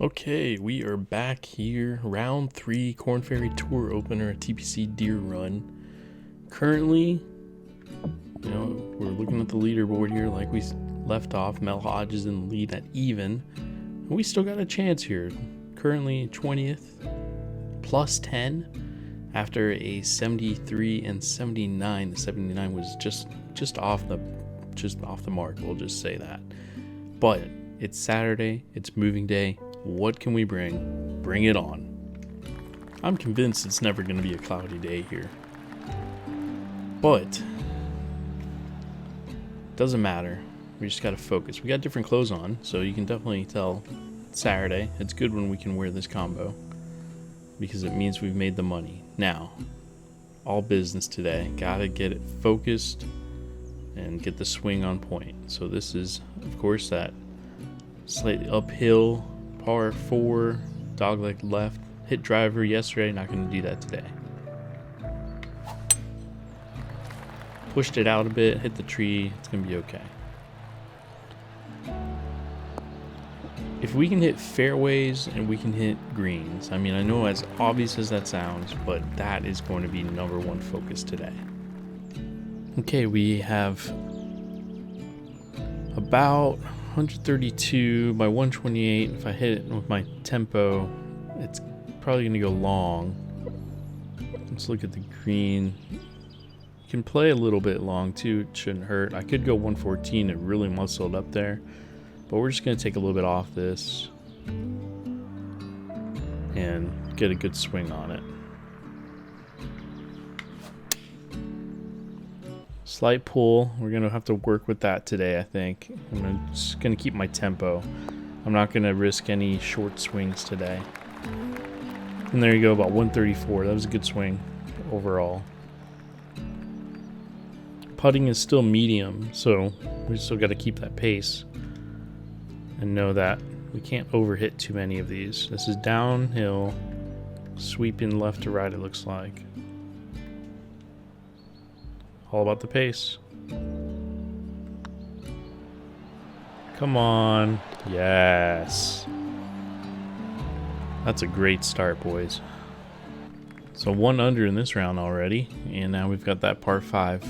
Okay, we are back here. Round 3 Corn Ferry Tour opener, TPC Deer Run. Currently, we're looking at the leaderboard here like we left off. Mel Hodge is in the lead at even. We still got a chance here. Currently 20th, plus 10 after a 73 and 79. The 79 was just off the mark. We'll just say that. But it's Saturday. It's moving day. What can we bring? Bring it on. I'm convinced it's never going to be a cloudy day here. But doesn't matter. We just got to focus. We got different clothes on, so you can definitely tell it's Saturday. It's good when we can wear this combo because it means we've made the money. Now, all business today. Got to get it focused and get the swing on point. So this is, of course, that slightly uphill par 4, dogleg left, hit driver yesterday, not going to do that today. Pushed it out a bit, hit the tree, it's going to be okay. If we can hit fairways and we can hit greens, I mean, I know as obvious as that sounds, but that is going to be number one focus today. Okay, we have about 132 by 128. If I hit it with my tempo, it's probably going to go long. Let's look at the green. You can play a little bit long too, it shouldn't hurt. I could go 114 and really muscle it up there, but we're just going to take a little bit off this and get a good swing on it. Slight pull. We're going to have to work with that today, I think. I'm just going to keep my tempo. I'm not going to risk any short swings today. And there you go, about 134. That was a good swing overall. Putting is still medium, so we still got to keep that pace and know that we can't overhit too many of these. This is downhill, sweeping left to right, it looks like. All about the pace. Come on. Yes. That's a great start, boys. So 1 under in this round already, and now we've got that par 5.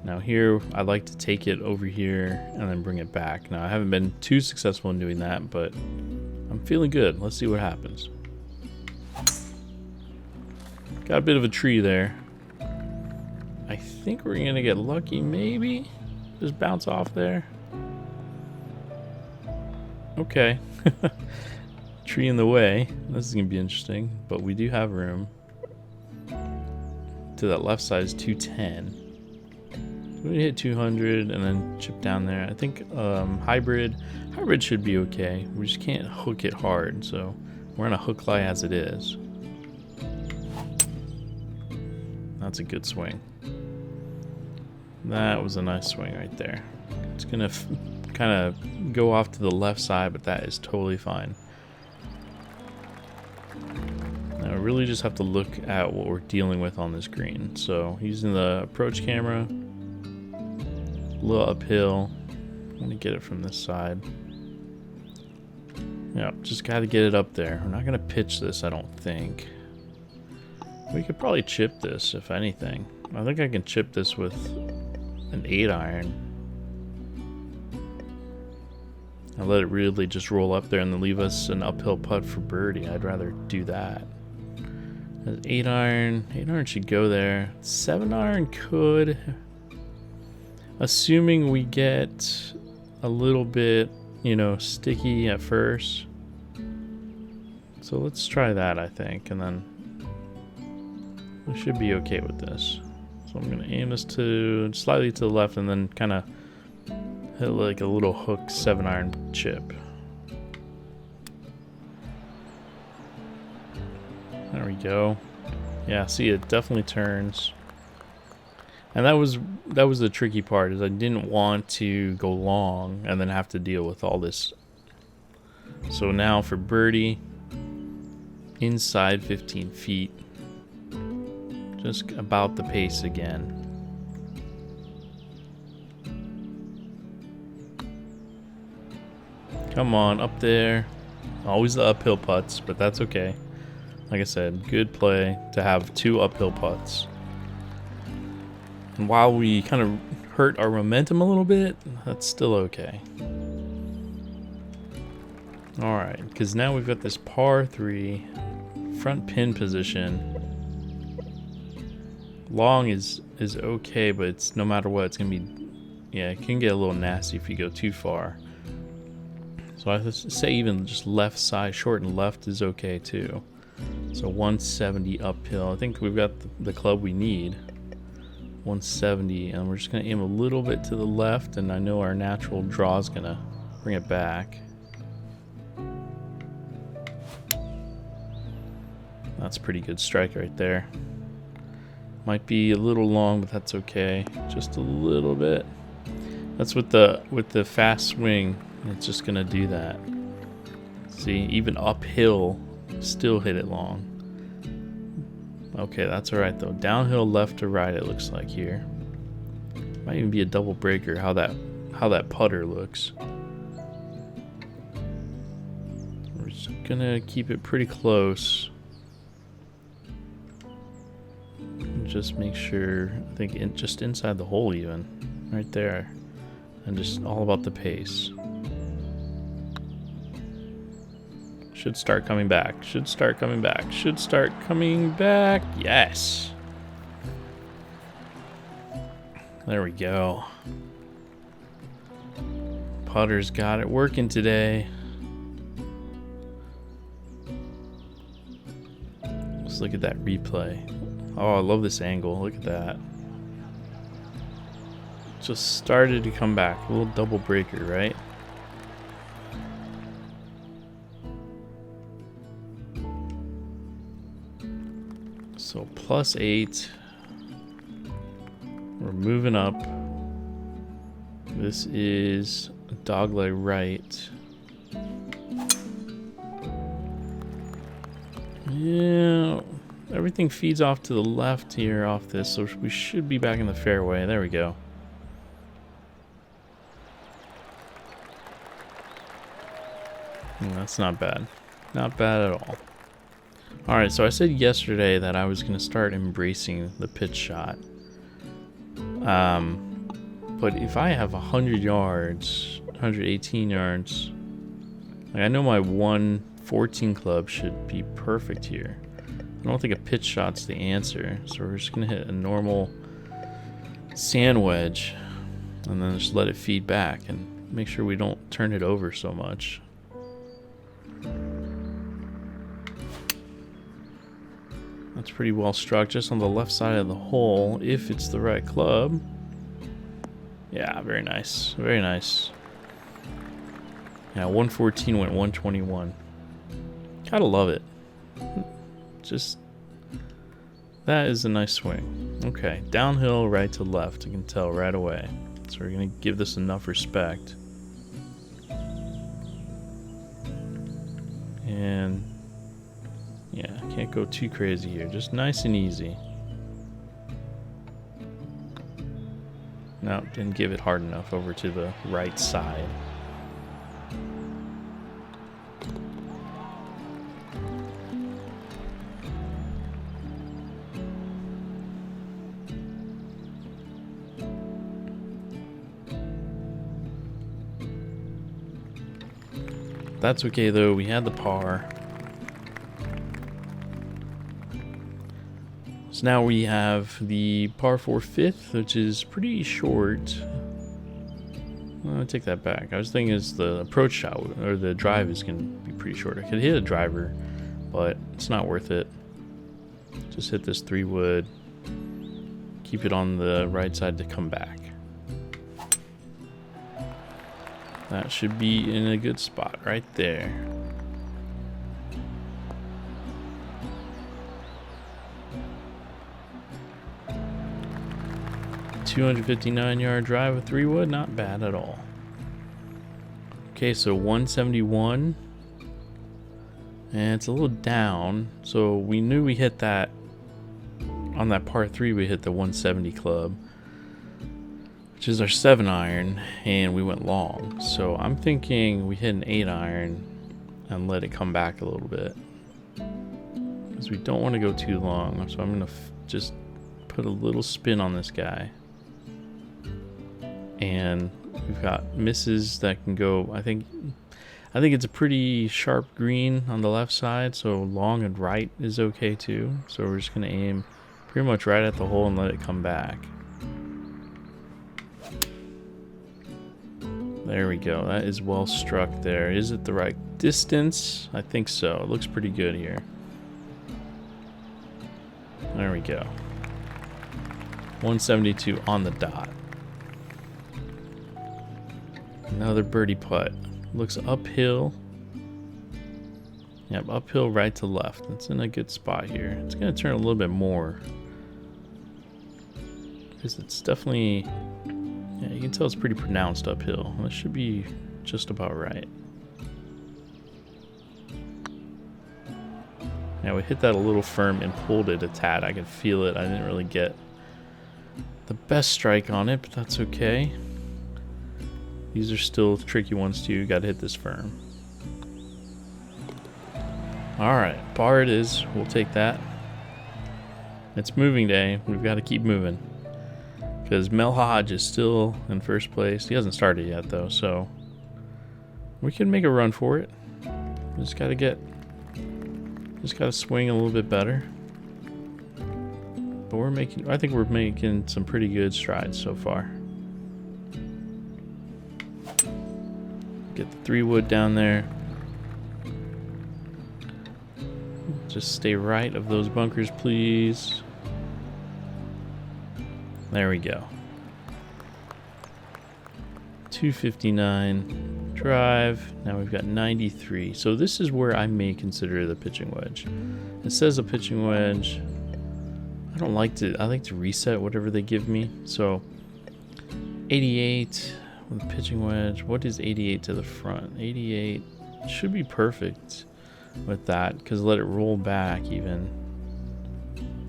Now here, I'd like to take it over here and then bring it back. Now I haven't been too successful in doing that, but I'm feeling good. Let's see what happens. Got a bit of a tree there. I think we're gonna get lucky, maybe. Just bounce off there. Okay. Tree in the way. This is gonna be interesting, but we do have room. To that left side is 210. So we hit 200 and then chip down there. I think hybrid should be okay. We just can't hook it hard, so we're on a hook lie as it is. That's a good swing. That was a nice swing right there. It's gonna kind of go off to the left side, but that is totally fine. Now we really just have to look at what we're dealing with on this green. So using the approach camera, a little uphill. I'm gonna get it from this side. Yeah, just gotta get it up there. We're not gonna pitch this, I don't think. We could probably chip this, if anything. I think I can chip this with an 8-iron. I'll let it really just roll up there and then leave us an uphill putt for birdie. I'd rather do that. 8-iron should go there. 7-iron could, assuming we get a little bit, sticky at first. So let's try that, I think, and then we should be okay with this. So I'm going to aim this to slightly to the left and then kind of hit like a little hook 7-iron chip. There we go. Yeah, see, it definitely turns. And that was the tricky part, is I didn't want to go long and then have to deal with all this. So now for birdie, inside 15 feet. Just about the pace again. Come on, up there. Always the uphill putts, but that's okay. Like I said, good play to have 2 uphill putts. And while we kind of hurt our momentum a little bit, that's still okay. Alright, because now we've got this par 3 front pin position. Long is okay, but it's no matter what, it's going to be, yeah, it can get a little nasty if you go too far. So I say even just left side, short and left is okay too. So 170 uphill. I think we've got the club we need. 170, and we're just going to aim a little bit to the left, and I know our natural draw is going to bring it back. That's a pretty good strike right there. Might be a little long, but that's okay. Just a little bit. That's with the fast swing. It's just gonna do that. See, even uphill, still hit it long. Okay, that's all right though. Downhill, left to right, it looks like here. Might even be a double breaker. How that putter looks. We're just gonna keep it pretty close. Just make sure, I think just inside the hole even, right there, and just all about the pace. Should start coming back, should start coming back, should start coming back, yes! There we go. Putter's got it working today. Let's look at that replay. Oh, I love this angle. Look at that. Just started to come back. A little double breaker, right? So +8. We're moving up. This is dogleg right. Yeah. Everything feeds off to the left here off this, so we should be back in the fairway. There we go. That's not bad. Not bad at all. Alright, so I said yesterday that I was going to start embracing the pitch shot. But if I have 100 yards, 118 yards, like I know my 114 club should be perfect here. I don't think a pitch shot's the answer, so we're just gonna hit a normal sand wedge and then just let it feed back and make sure we don't turn it over so much. That's pretty well struck, just on the left side of the hole, if it's the right club. Yeah, very nice, very nice. Yeah, 114 went 121. Gotta love it. Just, that is a nice swing. Okay, downhill, right to left. You can tell right away. So we're gonna give this enough respect. And yeah, can't go too crazy here. Just nice and easy. No, didn't give it hard enough over to the right side. That's okay though, we had the par. So now we have the par 4 fifth, which is pretty short. Well, I take that back. I was thinking is the approach shot or the drive is going to be pretty short. I could hit a driver, but it's not worth it. Just hit this 3-wood. Keep it on the right side to come back. That should be in a good spot right there. .259-yard drive with 3-wood, not bad at all. Okay, so 171, and it's a little down. So we knew we hit that on that par 3. We hit the 170 club, which is our 7-iron, and we went long. So I'm thinking we hit an 8-iron and let it come back a little bit, because we don't want to go too long. So I'm going to just put a little spin on this guy. And we've got misses that can go, I think it's a pretty sharp green on the left side, so long and right is okay too. So we're just going to aim pretty much right at the hole and let it come back. There we go. That is well struck there. Is it the right distance? I think so. It looks pretty good here. There we go. 172 on the dot. Another birdie putt. Looks uphill. Yep, uphill right to left. It's in a good spot here. It's going to turn a little bit more, because it's definitely, yeah, you can tell it's pretty pronounced uphill. That should be just about right. Yeah, we hit that a little firm and pulled it a tad. I could feel it. I didn't really get the best strike on it, but that's okay. These are still tricky ones too. You gotta hit this firm. Alright, bar it is. We'll take that. It's moving day. We've got to keep moving, because Mel Hodge is still in first place. He hasn't started yet though, so we can make a run for it. Just gotta swing a little bit better. But I think we're making some pretty good strides so far. Get the 3-wood down there. Just stay right of those bunkers, please. There we go. 259 drive. Now we've got 93. So this is where I may consider the pitching wedge. It says a pitching wedge. I like to reset whatever they give me. So 88 with a pitching wedge. What is 88 to the front? 88 should be perfect with that, because let it roll back even.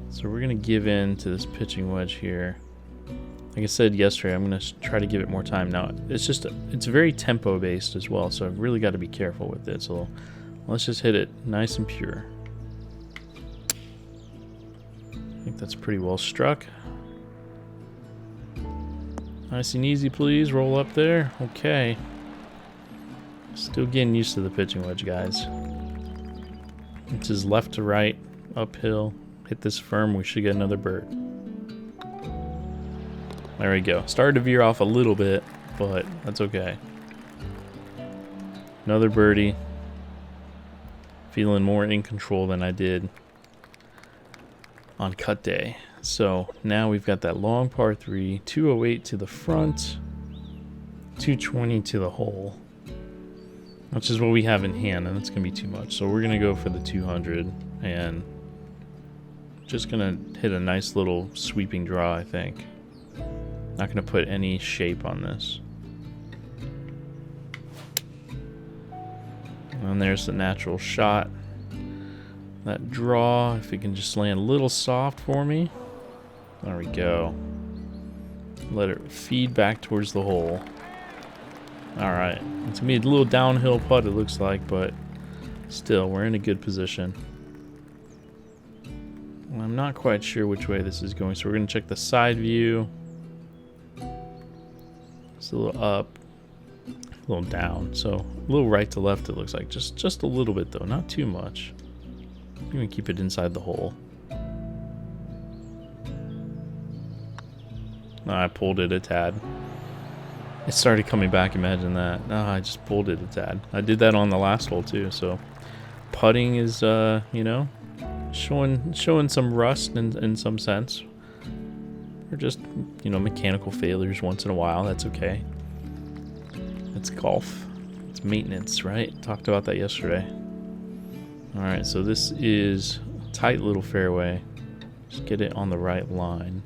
So we're going to give in to this pitching wedge here. Like I said yesterday, I'm going to try to give it more time. Now, it's very tempo based as well, so I've really got to be careful with it. So let's just hit it nice and pure. I think that's pretty well struck. Nice and easy, please. Roll up there. Okay. Still getting used to the pitching wedge, guys. It's just left to right, uphill. Hit this firm, we should get another bird. There we go. Started to veer off a little bit, but that's okay. Another birdie. Feeling more in control than I did on cut day. So now we've got that long par 3, 208 to the front, 220 to the hole, which is what we have in hand, and it's going to be too much. So we're going to go for the 200 and just going to hit a nice little sweeping draw, I think. Not going to put any shape on this. And there's the natural shot. That draw, if it can just land a little soft for me. There we go. Let it feed back towards the hole. Alright, it's going to be a little downhill putt, it looks like, but still, we're in a good position. I'm not quite sure which way this is going, so we're going to check the side view. It's a little up, a little down, so a little right to left it looks like. Just a little bit though, not too much. I'm going to keep it inside the hole. I pulled it a tad. It started coming back, imagine that. I just pulled it a tad. I did that on the last hole too, so putting is, you know, showing some rust in some sense. Or just, you know, mechanical failures once in a while. That's okay. It's golf. It's maintenance, right? Talked about that yesterday. Alright, so this is a tight little fairway. Just get it on the right line.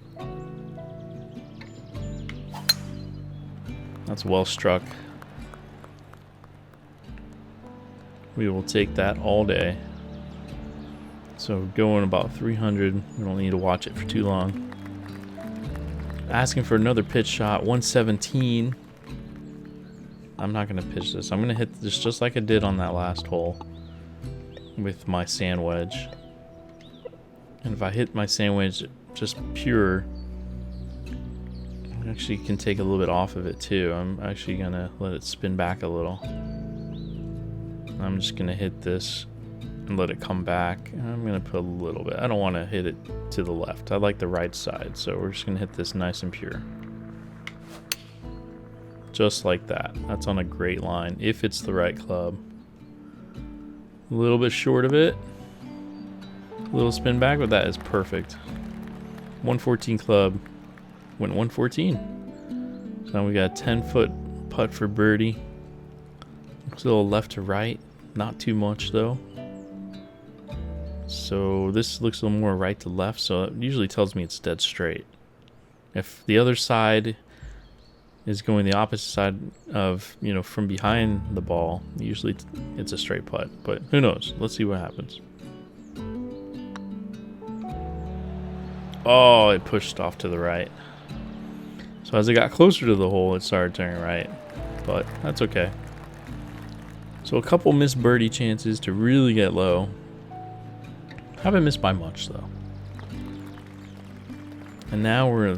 That's well struck. We will take that all day. So going about 300. We don't need to watch it for too long. Asking for another pitch shot, 117. I'm not gonna pitch this. I'm gonna hit this just like I did on that last hole with my sand wedge. And if I hit my sand wedge just pure, I actually can take a little bit off of it too. I'm actually gonna let it spin back a little. I'm just gonna hit this and let it come back. I'm gonna put a little bit. I don't want to hit it to the left. I like the right side, so we're just gonna hit this nice and pure. Just like that. That's on a great line if it's the right club. A little bit short of it. A little spin back, but that is perfect. 114 club. Went 114. So now we got a 10-foot putt for birdie. Looks a little left to right. Not too much though. So this looks a little more right to left, so it usually tells me it's dead straight. If the other side is going the opposite side of, you know, from behind the ball, usually it's a straight putt, but who knows? Let's see what happens. Oh, it pushed off to the right. So as it got closer to the hole, it started turning right, but that's okay. So a couple missed birdie chances to really get low. Haven't missed by much though. And now we're,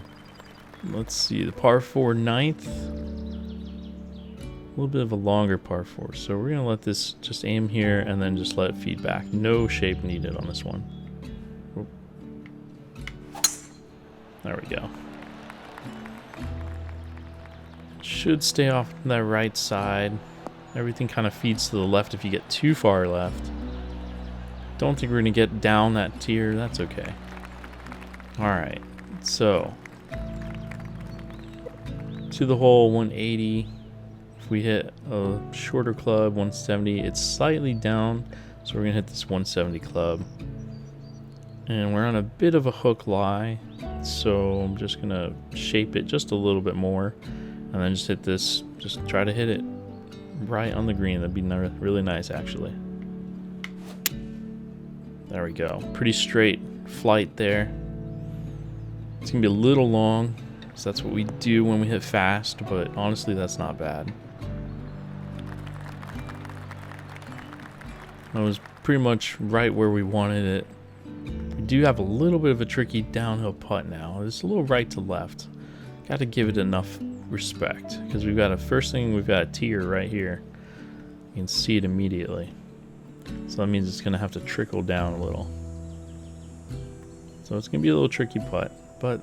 let's see, the par 4 ninth. A little bit of a longer par 4. So we're gonna let this just aim here and then just let it feed back. No shape needed on this one. Oop. There we go. Should stay off that right side. Everything kind of feeds to the left if you get too far left. Don't think we're going to get down that tier. That's okay. Alright, so to the hole, 180. If we hit a shorter club, 170, it's slightly down. So we're going to hit this 170 club. And we're on a bit of a hook lie. So I'm just going to shape it just a little bit more. And then just hit this, just try to hit it right on the green. That'd be really nice, actually. There we go. Pretty straight flight there. It's gonna be a little long, because that's what we do when we hit fast, but honestly, that's not bad. That was pretty much right where we wanted it. We do have a little bit of a tricky downhill putt now. It's a little right to left. Got to give it enough respect, because we've got a first thing, we've got a tier right here. You can see it immediately. So that means it's going to have to trickle down a little. So it's going to be a little tricky putt, but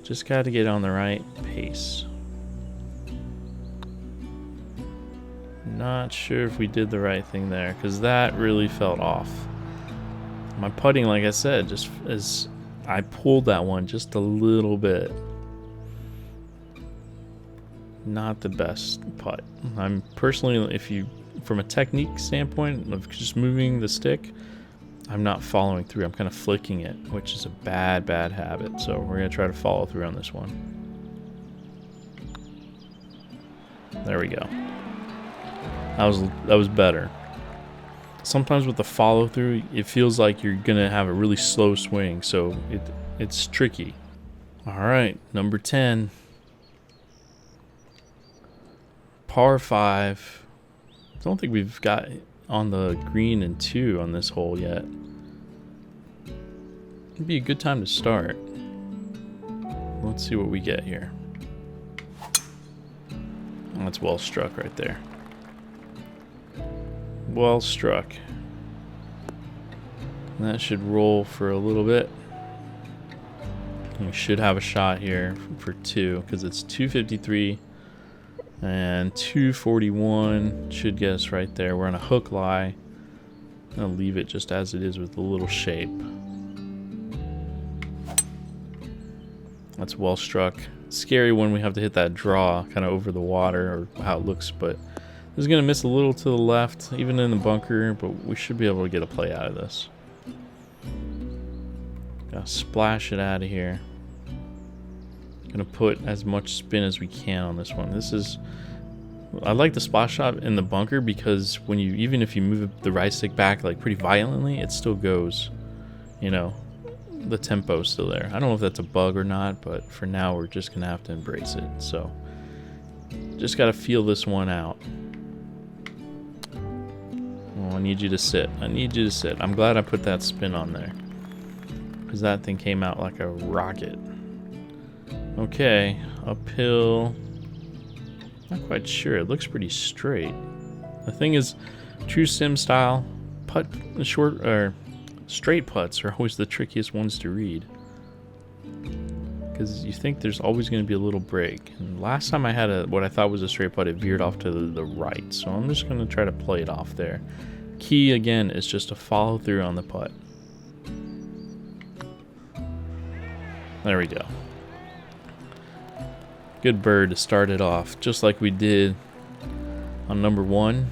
just got to get on the right pace. Not sure if we did the right thing there, because that really felt off. My putting, like I said, just as I pulled that one just a little bit. Not the best putt. I'm personally, if you, from a technique standpoint of just moving the stick, I'm not following through. I'm kind of flicking it, which is a bad habit. So we're gonna try to follow through on this one. There we go. That was better. Sometimes with the follow through, it feels like you're gonna have a really slow swing, so it's tricky. All right, number 10. Par 5. Don't think we've got on the green and 2 on this hole yet. It'd be a good time to start. Let's see what we get here. That's well struck right there. Well struck. And that should roll for a little bit. We should have a shot here for 2, because it's 253. And 241 should get us right there. We're on a hook lie. I'm gonna leave it just as it is with a little shape. That's well struck. Scary when we have to hit that draw kind of over the water, or how it looks, but this is gonna miss a little to the left, even in the bunker, but we should be able to get a play out of this. Gotta splash it out of here. Gonna put as much spin as we can on this one. This is, I like the splash shot in the bunker, because when you, even if you move the right stick back like pretty violently, it still goes, you know, the tempo is still there. I don't know if that's a bug or not, but for now we're just gonna have to embrace it. So Just gotta feel this one out. Oh, I need you to sit. I need you to sit. I'm glad I put that spin on there, because that thing came out like a rocket. Okay, uphill. Not quite sure. It looks pretty straight. The thing is, true sim style, straight putts are always the trickiest ones to read, because you think there's always going to be a little break. And last time I had what I thought was a straight putt, it veered off to the right, so I'm just going to try to play it off there. Key again is just to follow through on the putt. There we go. Good bird to start it off, just like we did on number 1.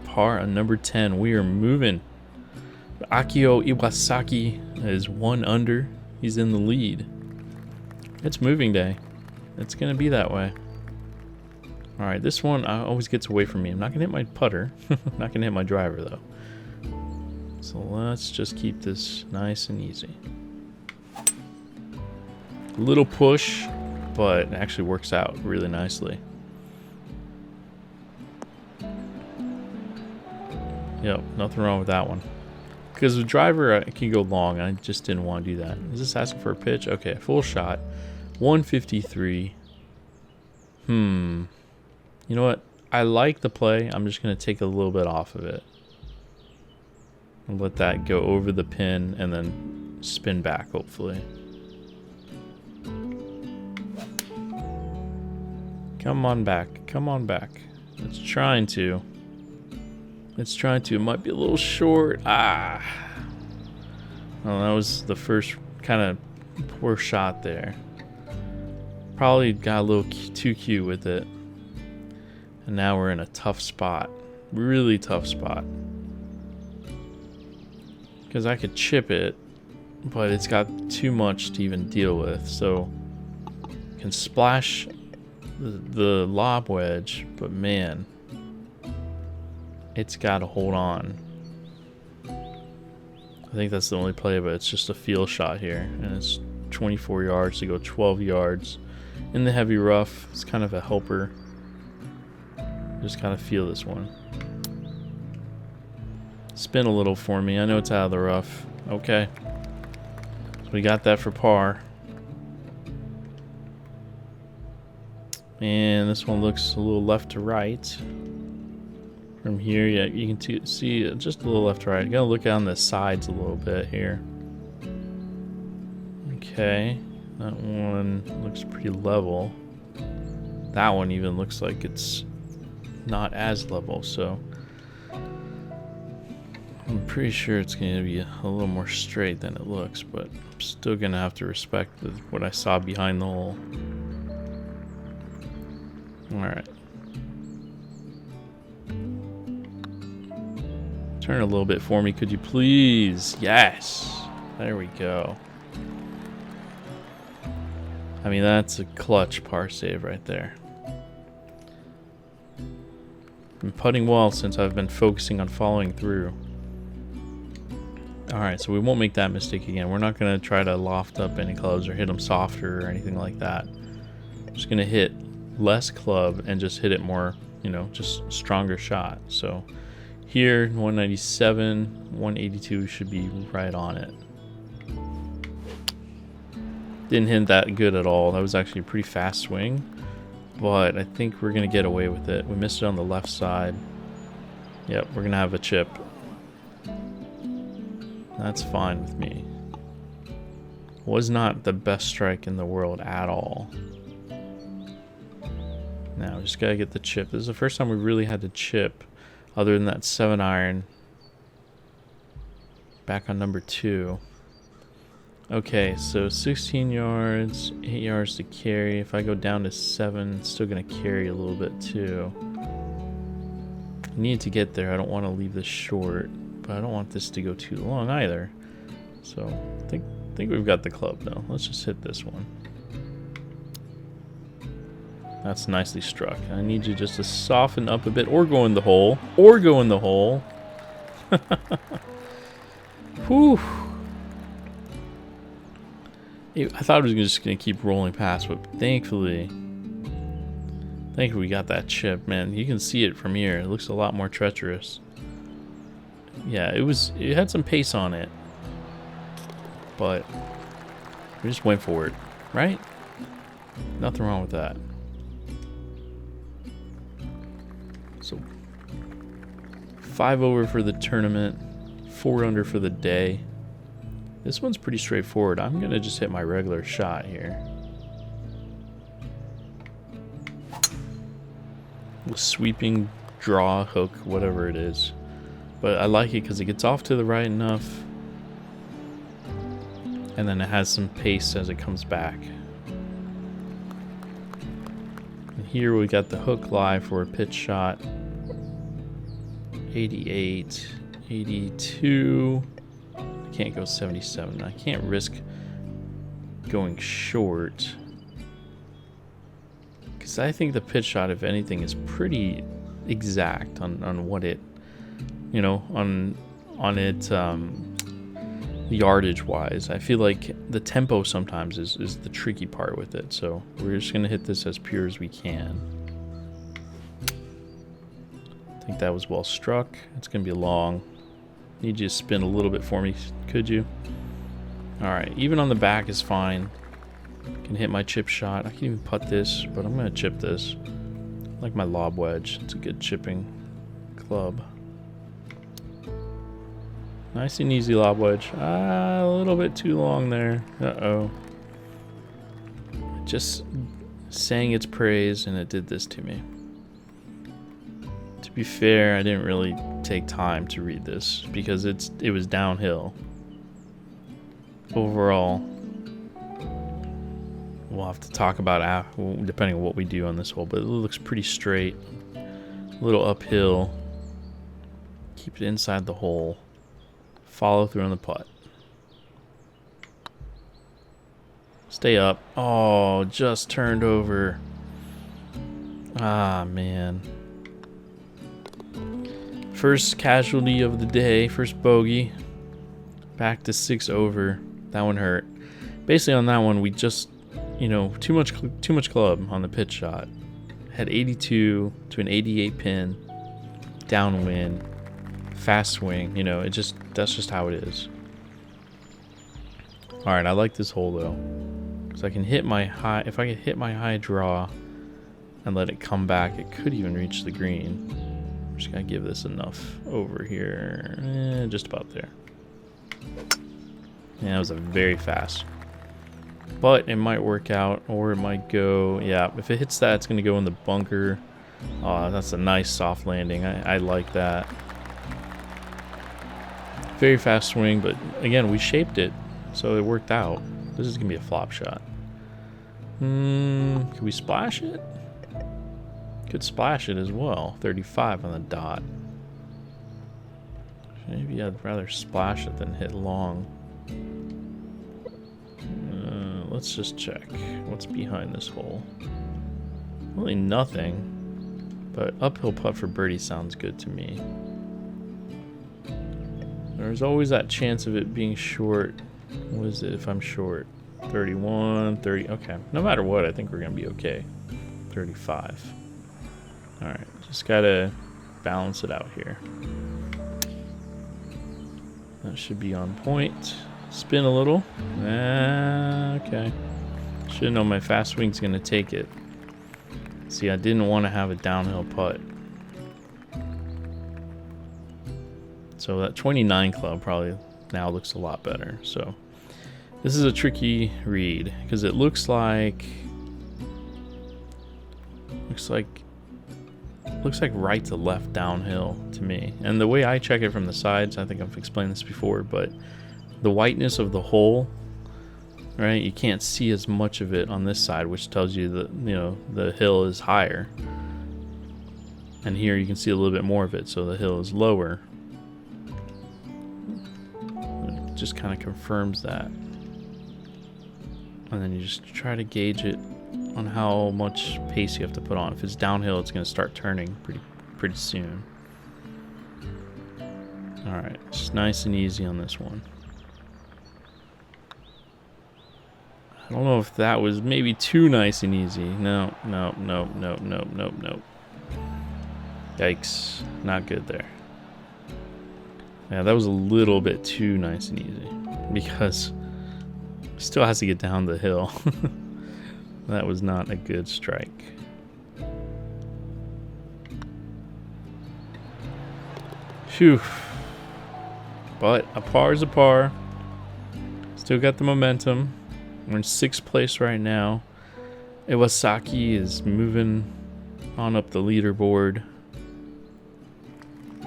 Par on number 10. We are moving. Akio Iwasaki is 1 under. He's in the lead. It's moving day. It's going to be that way. Alright, this one always gets away from me. I'm not going to hit my putter. I'm not going to hit my driver, though. So let's just keep this nice and easy. A little push, but it actually works out really nicely. Yep, nothing wrong with that one. Because the driver, I can go long. I just didn't want to do that. Is this asking for a pitch? Okay, full shot. 153. You know what? I like the play. I'm just going to take a little bit off of it. And let that go over the pin and then spin back, hopefully. Come on back. Come on back. It's trying to. It's trying to. It might be a little short. Ah. Well, that was the first kind of poor shot there. Probably got a little too cute with it. And now we're in a tough spot. Really tough spot. Because I could chip it, but it's got too much to even deal with. So, can splash the lob wedge, but man, it's got to hold on. I think that's the only play, but it's just a feel shot here, and it's 24 yards to go 12 yards in the heavy rough. It's kind of a helper. Just gotta feel this one. Spin a little for me. I know it's out of the rough. Okay, so we got that for par. And this one looks a little left to right. From here, yeah, you can see just a little left to right. I'm gonna look on the sides a little bit here. Okay, that one looks pretty level. That one even looks like it's not as level, so I'm pretty sure it's gonna be a little more straight than it looks, but I'm still gonna have to respect what I saw behind the hole. Alright. Turn a little bit for me, could you please? Yes! There we go. I mean, that's a clutch par save right there. Been putting well since I've been focusing on following through. Alright, so we won't make that mistake again. We're not going to try to loft up any clubs or hit them softer or anything like that. I'm just going to hit less club and just hit it more, you know, just stronger shot. So here, 197, 182 should be right on it. Didn't hit that good at all. That was actually a pretty fast swing, but I think we're going to get away with it. We missed it on the left side. Yep, we're going to have a chip. That's fine with me. Was not the best strike in the world at all. Now, we just got to get the chip. This is the first time we really had to chip, other than that 7-iron. Back on number 2. Okay, so 16 yards, 8 yards to carry. If I go down to 7, it's still going to carry a little bit too. I need to get there. I don't want to leave this short, but I don't want this to go too long either. So I think we've got the club though. Let's just hit this one. That's nicely struck. I need you just to soften up a bit, or go in the hole, or go in the hole. Whew. I thought it was just going to keep rolling past, but thankfully I think we got that chip, man. You can see it from here. It looks a lot more treacherous. Yeah, it had some pace on it. But we just went for it, right? Nothing wrong with that. So 5 over for the tournament, 4 under for the day. This one's pretty straightforward. I'm gonna just hit my regular shot here. Sweeping, draw, hook, whatever it is. But I like it because it gets off to the right enough. And then it has some pace as it comes back. And here we got the hook live for a pitch shot. 88, 82. I can't go 77. I can't risk going short. Because I think the pitch shot, if anything, is pretty exact on what it, you know, on it yardage wise. I feel like the tempo sometimes is the tricky part with it. So we're just going to hit this as pure as we can. I think that was well struck. It's going to be long. Need you to spin a little bit for me, could you? Alright, even on the back is fine. Can hit my chip shot. I can even putt this, but I'm going to chip this. I like my lob wedge. It's a good chipping club. Nice and easy lob wedge. A little bit too long there. Uh-oh. Just sang its praise and it did this to me. To be fair, I didn't really take time to read this because it was downhill. Overall, we'll have to talk about depending on what we do on this hole, but it looks pretty straight. A little uphill. Keep it inside the hole. Follow through on the putt. Stay up. Oh, just turned over. Ah, man. First casualty of the day, first bogey. Back to 6 over. That one hurt. Basically on that one, we just, you know, too much club on the pitch shot. Had 82 to an 88 pin, downwind, fast swing. You know, that's just how it is. All right, I like this hole though, because I can hit my high. If I can hit my high draw and let it come back, it could even reach the green. I'm just gonna give this enough over here, just about there. Yeah, it was a very fast. But it might work out, or it might go, yeah, if it hits that, it's going to go in the bunker. Oh, that's a nice soft landing. I like that. Very fast swing, but again, we shaped it, so it worked out. This is going to be a flop shot. Can we splash it? Could splash it as well. 35 on the dot. Maybe I'd rather splash it than hit long. Let's just check what's behind this hole. Really nothing, but uphill putt for birdie sounds good to me. There's always that chance of it being short. What is it if I'm short? 31, 30, okay. No matter what, I think we're gonna be okay. 35. All right, just gotta balance it out here. That should be on point. Spin a little. Okay. Should know my fast swing's going to take it. See, I didn't want to have a downhill putt. So that 29 club probably now looks a lot better. So this is a tricky read because it looks like right to left downhill to me. And the way I check it from the sides, I think I've explained this before, but the whiteness of the hole, right? You can't see as much of it on this side, which tells you that, you know, the hill is higher. And here you can see a little bit more of it, so the hill is lower. It just kind of confirms that. And then you just try to gauge it on how much pace you have to put on. If it's downhill, it's going to start turning pretty soon. All right, just nice and easy on this one. I don't know if that was maybe too nice and easy. No. Yikes. Not good there. Yeah, that was a little bit too nice and easy. Because it still has to get down the hill. That was not a good strike. Phew. But a par is a par. Still got the momentum. We're in 6th place right now. Iwasaki is moving on up the leaderboard.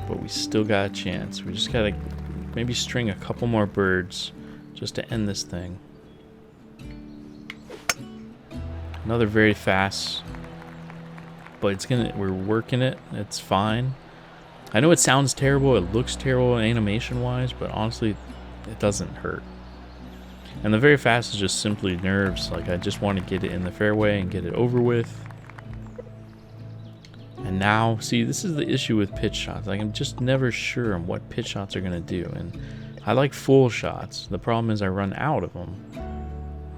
But we still got a chance. We just gotta maybe string a couple more birds just to end this thing. Another very fast. But we're working it. It's fine. I know it sounds terrible. It looks terrible animation-wise, but honestly, it doesn't hurt. And the very fast is just simply nerves. Like, I just want to get it in the fairway and get it over with. And now, see, this is the issue with pitch shots. Like, I'm just never sure on what pitch shots are going to do. And I like full shots. The problem is I run out of them.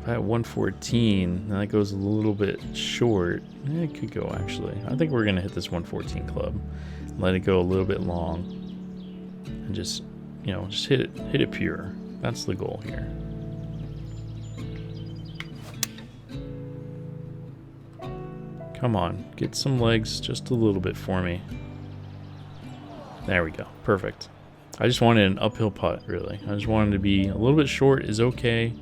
If I had 114, and that goes a little bit short. It could go, actually. I think we're going to hit this 114 club. Let it go a little bit long. And just, you know, just hit it pure. That's the goal here. Come on, get some legs just a little bit for me. There we go, perfect. I just wanted an uphill putt, really. I just wanted to be a little bit short is okay.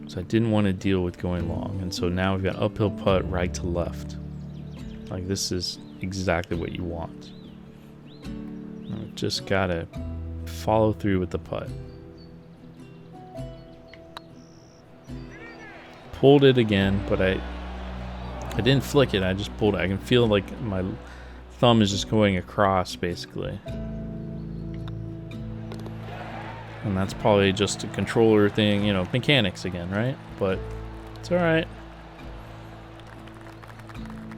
So I didn't want to deal with going long. And so now we've got uphill putt right to left. Like, this is exactly what you want. I've just got to follow through with the putt. Pulled it again, but I didn't flick it, I just pulled it. I can feel like my thumb is just going across, basically. And that's probably just a controller thing, you know, mechanics again, right? But it's alright.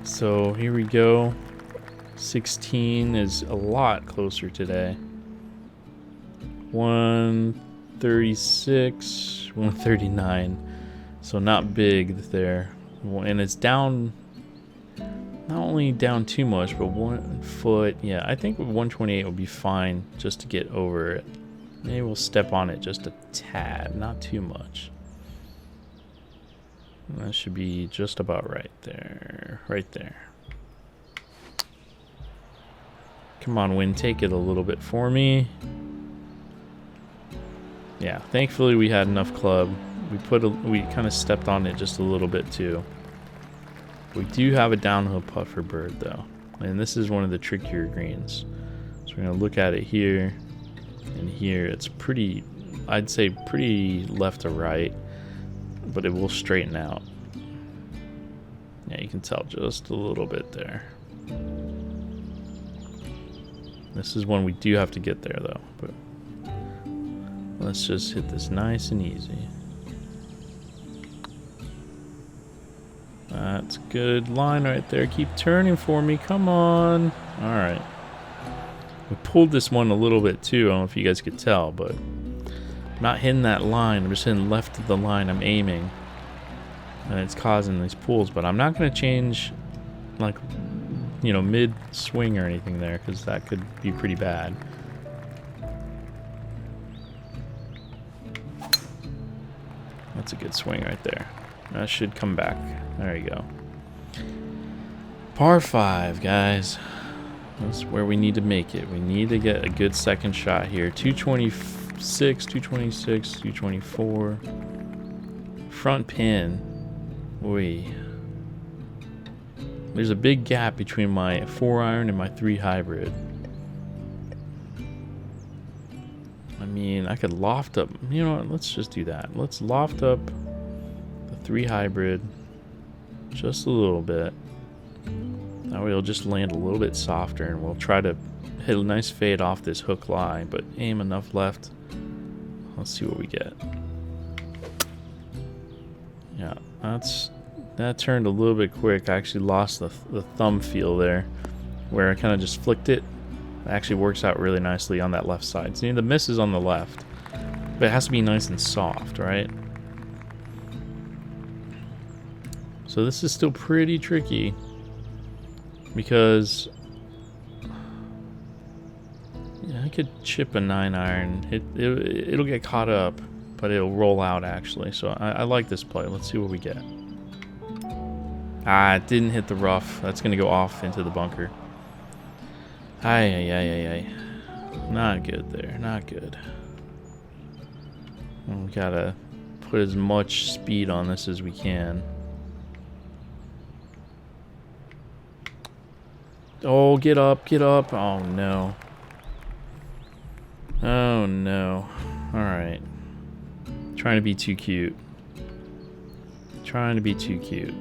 So here we go. 16 is a lot closer today. 136, 139. So not big there. And it's down, not only down too much, but 1 foot. Yeah, I think 128 will be fine just to get over it. Maybe we'll step on it just a tad, not too much. That should be just about right there. Right there. Come on, wind, take it a little bit for me. Yeah, thankfully we had enough club. We kind of stepped on it just a little bit too. We do have a downhill putt for bird though, and this is one of the trickier greens. So we're gonna look at it here and here. It's pretty, I'd say pretty left to right, but it will straighten out. Yeah, you can tell just a little bit there. This is one we do have to get there though, but let's just hit this nice and easy. That's a good line right there. Keep turning for me. Come on. All right. We pulled this one a little bit too. I don't know if you guys could tell, but I'm not hitting that line. I'm just hitting left of the line I'm aiming. And it's causing these pulls, but I'm not going to change, like, you know, mid-swing or anything there, because that could be pretty bad. That's a good swing right there. That should come back. There you go. Par 5, guys. That's where we need to make it. We need to get a good second shot here. 226, 226, 224. Front pin. Boy. There's a big gap between my 4-iron and my 3 hybrid. I mean, I could loft up. You know what? Let's just do that. Let's loft up the 3 hybrid just a little bit. That way it'll just land a little bit softer, and we'll try to hit a nice fade off this hook lie, but aim enough left. Let's see what we get. Yeah, that turned a little bit quick. I actually lost the thumb feel there, where I kind of just flicked it. It actually works out really nicely on that left side. See, the miss is on the left, but it has to be nice and soft, right? So this is still pretty tricky because I could chip a 9-iron. It'll get caught up, but it'll roll out actually. So I like this play. Let's see what we get. Ah, it didn't hit the rough. That's gonna go off into the bunker. Ay. Not good there. Not good. We gotta put as much speed on this as we can. Oh, get up, get up. Oh, no. Oh, no. Alright. Trying to be too cute. Trying to be too cute.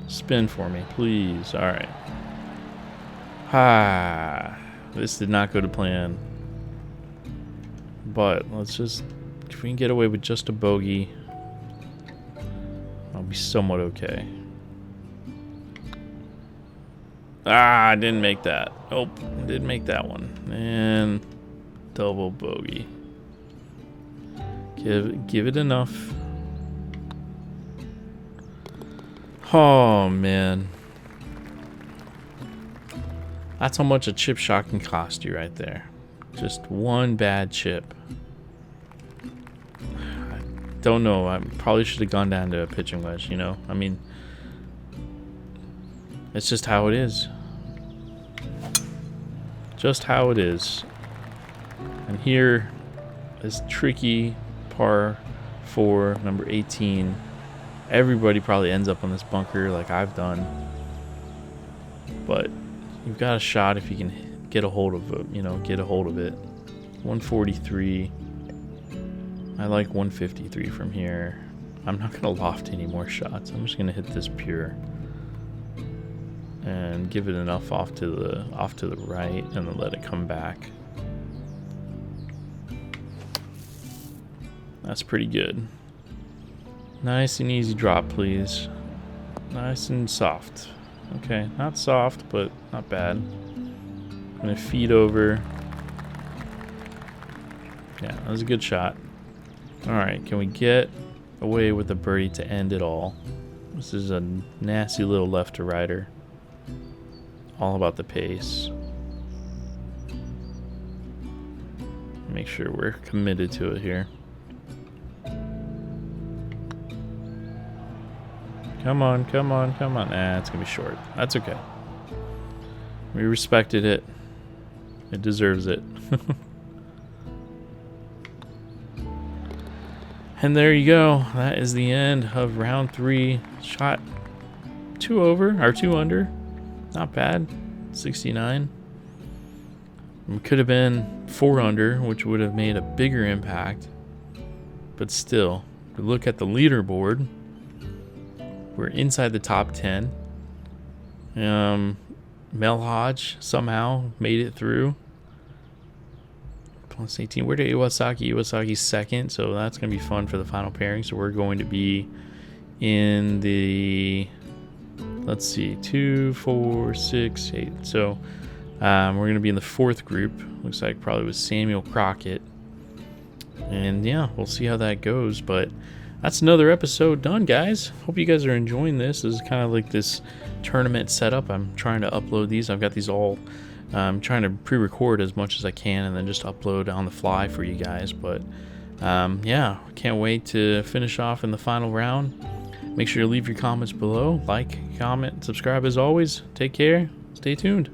Spin for me, please. Alright. Ah. This did not go to plan. But let's just... If we can get away with just a bogey, I'll be somewhat okay. Ah, I didn't make that. Oh, I did make that one. And double bogey. Give it enough. Oh, man. That's how much a chip shot can cost you right there. Just one bad chip. I don't know. I probably should have gone down to a pitching wedge, you know? I mean, it's just how it is. Just how it is. And here, this tricky par 4, number 18. Everybody probably ends up on this bunker like I've done. But you've got a shot if you can get a hold of it, you know, get a hold of it. 143. I like 153 from here. I'm not gonna loft any more shots. I'm just gonna hit this pure and give it enough off to the right and then let it come back. That's pretty good. Nice and easy drop, please. Nice and soft. Okay, not soft, but not bad. I'm gonna feed over. Yeah, that was a good shot. Alright, can we get away with the birdie to end it all? This is a nasty little left to righter. All about the pace. Make sure we're committed to it here. Come on, come on, come on. Nah, it's gonna be short. That's okay. We respected it. It deserves it. And there you go. That is the end of round 3. Shot 2 over, or 2 under. Not bad. 69. It could have been 4 under, which would have made a bigger impact. But still, if we look at the leaderboard, we're inside the top 10. Mel Hodge somehow made it through. Plus 18. Where did Iwasaki? Iwasaki's second, so that's going to be fun for the final pairing. So we're going to be in the, let's see, 2, 4, 6, 8. So we're going to be in the 4th group. Looks like probably with Samuel Crockett. And yeah, we'll see how that goes. But that's another episode done, guys. Hope you guys are enjoying this. This is kind of like this tournament setup. I'm trying to upload these. I've got these all trying to pre-record as much as I can and then just upload on the fly for you guys. But yeah, can't wait to finish off in the final round. Make sure you leave your comments below. Like, comment, subscribe as always. Take care. Stay tuned.